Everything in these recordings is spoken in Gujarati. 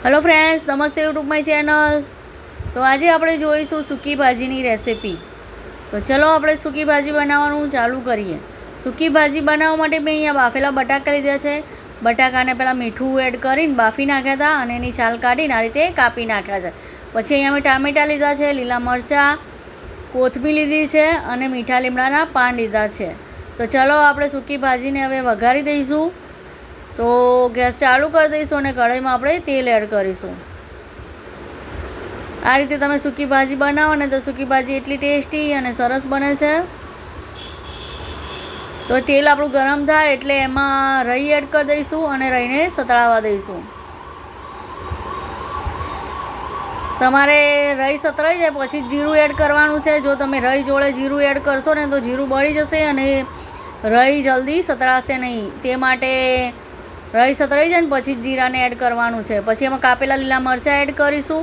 हेलो फ्रेंड्स, नमस्ते यूट्यूब माय चैनल। तो आज આપણે જોઈશું સૂકી ભાજીની રેસીપી। તો ચલો આપણે સૂકી ભાજી બનાવવાનું ચાલુ કરીએ। સૂકી ભાજી બનાવવા માટે મેં અહીંયા બાફેલા બટાકા લીધા છે। બટાકાને પહેલાં મીઠું એડ કરીને બાફી નાખ્યા હતા અને એની છાલ કાઢીને આ રીતે કાપી નાખ્યા છે। પછી અહીંયા મેં ટામેટાં લીધા છે, લીલા મરચાં, કોથમીર લીધી છે અને મીઠા લીમડાના પાન લીધા છે। તો ચલો આપણે સૂકી ભાજીને હવે વઘારી દઈશું। तो गैस चालू कर दईशू और कढ़ाई में આપણે तेल एड करीशू। आ रीते तमे सूकी भाजी बनावो ने तो सूकी भाजी एटली टेस्टी और सरस बने छे। तो तेल आपणुं गरम थाय एटले एमां रई एड कर दईशू और रईने सतळावा दईशू। तमारे रई सतळाई जाय पछी जीरुं एड करवानुं छे। जो तमे रई जोड़े जीरुं एड करशो ने तो जीरुं बळी जशे अने रई जल्दी सतळाशे नहीं। ते माटे रई सतराई जाए पछी जीराने एड करवानुं छे। पछी एमां कापेला लीला मरचां एड करीशुं,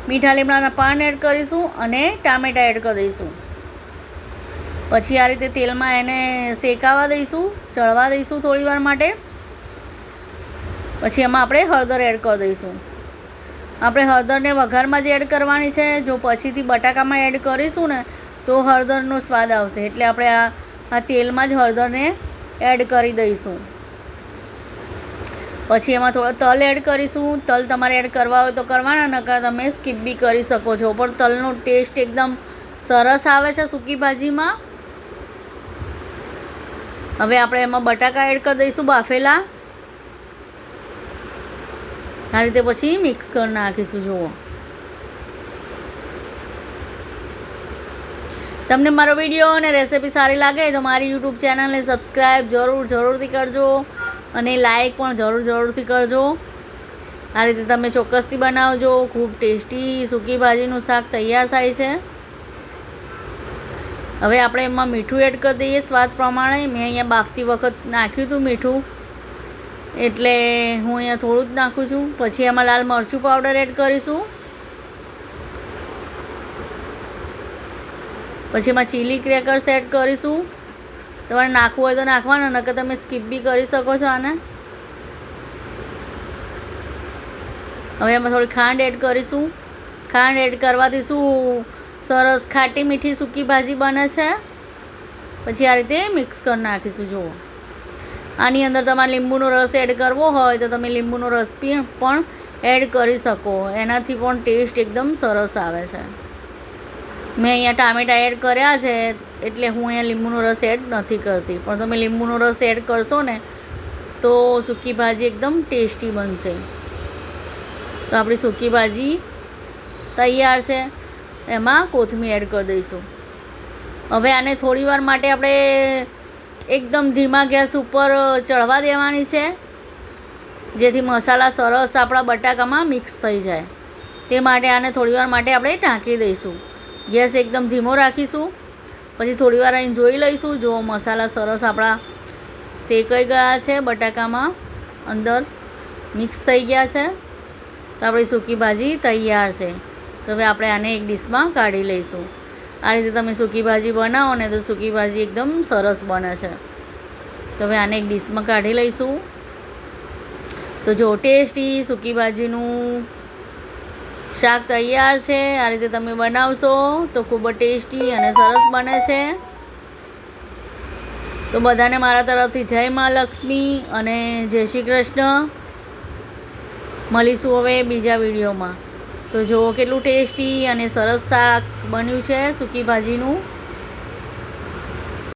मीठा લીમડાના पान एड करीशुं अने टामेटा एड कर दईशुं। पछी आ रीते तेलमां एने शेकावा दईशुं, चढ़वा दईशुं थोड़ी वार माटे। पछी एमां आपणे हळदर एड कर दईशुं। आपणे हळदरने वघारमां ज एड करवानी छे। जो पछीथी बटाकामां एड करीशुं ने तो हळदरनो स्वाद आवशे एटले आपणे आ तेलमां ज हळदरने एड करी दईशुं। पछी एमां थोड़ा तल एड करीशुं। तल तमारे एड करवा होय तो करवाना, नकार तमे स्कीप बी करी शको छो, पण तलनो टेस्ट एकदम सरस आवे छे सूकी भाजीमां। हवे आपणे एमां बटाका एड कर दईशुं बाफेला। आ रीते पछी मिक्स कर नाखीशुं। जुओ, तमने मारो विडियो अने रेसिपी सारी लागे तो मारी यूट्यूब चेनल ने सब्सक्राइब जरूरथी करजो અને લાઈક પણ જરૂરથી કરજો। આ રીતે તમે ચોક્કસથી બનાવજો। ખૂબ ટેસ્ટી સૂકી ભાજીનું શાક તૈયાર થાય છે। હવે આપણે એમાં મીઠું એડ કરી દઈએ સ્વાદ પ્રમાણે। મેં અહીંયા બાફતી વખત નાખ્યું હતું મીઠું, એટલે હું અહીંયા થોડું જ નાખું છું। પછી એમાં લાલ મરચું પાવડર એડ કરીશું। પછી એમાં ચીલી ક્રેકર્સ એડ કરીશું। તમારે નાખવું હોય તો નાખવાના, નકર તમે સ્કીપ બી કરી શકો છો આને। હવે એમાં થોડી ખાંડ એડ કરીશું। ખાંડ એડ કરવાથી શું સરસ ખાટી મીઠી સૂકી ભાજી બને છે। પછી આ રીતે મિક્સ કરી નાખીશું। જુઓ, આની અંદર તમારે લીંબુનો રસ એડ કરવો હોય તો તમે લીંબુનો રસ પણ એડ કરી શકો, એનાથી પણ ટેસ્ટ એકદમ સરસ આવે છે। મેં અહીંયા ટામેટા એડ કર્યા છે એટલે હું અહીંયા લીંબુનો રસ એડ નથી કરતી, પણ તમે લીંબુનો રસ એડ કરશો ને તો સૂકી ભાજી એકદમ ટેસ્ટી બનશે। તો આપણી સૂકી ભાજી તૈયાર છે। એમાં કોથમીર એડ કરી દઈશું। હવે આને થોડી વાર માટે આપણે એકદમ ધીમા ગેસ ઉપર ચડવા દેવાની છે, જેથી મસાલા સરસ આપણા બટાકામાં મિક્સ થઈ જાય। તે માટે આને થોડી વાર માટે આપણે ઢાંકી દઈશું। ગેસ એકદમ ધીમો રાખીશું। પછી થોડી વાર અહીં જોઈ લઈશું। જો મસાલા સરસ આપણા શેકાઈ ગયા છે, બટાકામાં અંદર મિક્સ થઈ ગયા છે, તો આપણી સૂકી ભાજી તૈયાર છે। તો હવે આપણે આને એક ડીશમાં કાઢી લઈશું। આ રીતે તમે સૂકી ભાજી બનાવો ને તો સૂકી ભાજી એકદમ સરસ બને છે। તો હવે આને એક ડીશમાં કાઢી લઈશું। તો જો ટેસ્ટી સૂકી ભાજીનું શાક તૈયાર છે। આ રીતે તમે બનાવશો તો ખૂબ જ ટેસ્ટી અને સરસ બને છે। તો બધાને મારા તરફથી જય મા લક્ષ્મી અને જય શ્રી કૃષ્ણ। મળીશું હવે બીજા વિડીયોમાં। તો જુઓ કેટલું ટેસ્ટી અને સરસ શાક બન્યું છે સૂકી ભાજીનું।